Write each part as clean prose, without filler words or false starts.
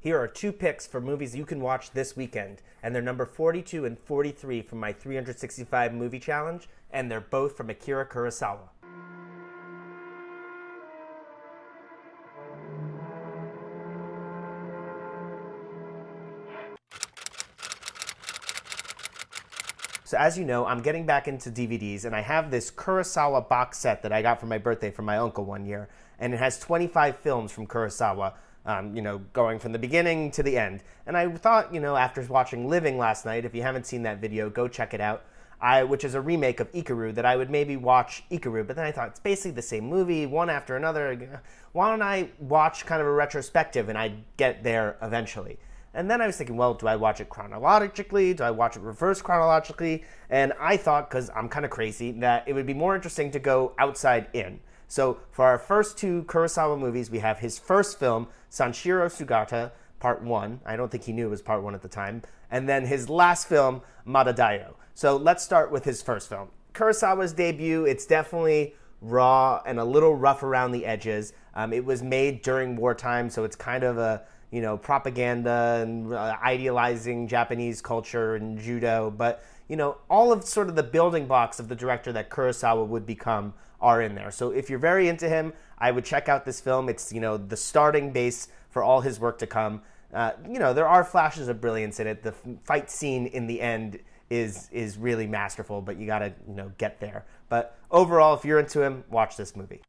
Here are two picks for movies you can watch this weekend, and they're number 42 and 43 from my 365 movie challenge, and they're both from Akira Kurosawa. So as you know, I'm getting back into DVDs, and I have this Kurosawa box set that I got for my birthday from my uncle one year, and it has 25 films from Kurosawa, going from the beginning to the end. And I thought, after watching Living last night, if you haven't seen that video, go check it out, which is a remake of Ikaru, that I would maybe watch Ikaru, but then I thought, it's basically the same movie, one after another. Why don't I watch kind of a retrospective, and I'd get there eventually. And then I was thinking, well, do I watch it chronologically? Do I watch it reverse chronologically? And I thought, because I'm kind of crazy, that it would be more interesting to go outside in. So for our first two Kurosawa movies, we have his first film, Sanshiro Sugata, Part 1. I don't think he knew it was Part 1 at the time. And then his last film, Madadayo. So let's start with his first film. Kurosawa's debut, it's definitely raw and a little rough around the edges. It was made during wartime, so it's kind of a propaganda and idealizing Japanese culture and judo. But, all of sort of the building blocks of the director that Kurosawa would become are in there. So if you're very into him, I would check out this film. It's, the starting base for all his work to come. There are flashes of brilliance in it. The fight scene in the end is really masterful, but you gotta, get there. But overall, if you're into him, watch this movie.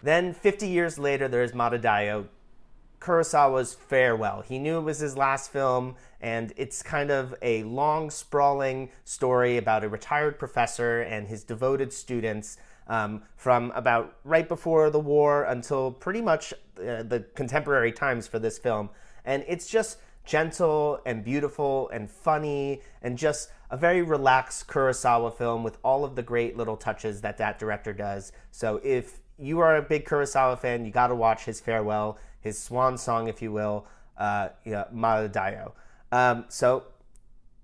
Then, 50 years later, there's Madadayo, Kurosawa's farewell. He knew it was his last film, and it's kind of a long, sprawling story about a retired professor and his devoted students from about right before the war until pretty much the contemporary times for this film. And it's just gentle and beautiful and funny and just a very relaxed Kurosawa film with all of the great little touches that director does. So if you are a big Kurosawa fan, you got to watch his farewell, his swan song, if you will, Madadayo. So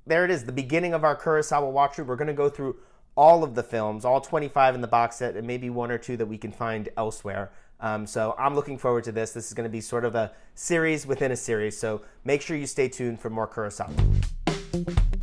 there it is, the beginning of our Kurosawa watch through. We're going to go through all of the films, all 25 in the box set, and maybe one or two that we can find elsewhere. So I'm looking forward to this. This is going to be sort of a series within a series, so make sure you stay tuned for more Kurosawa.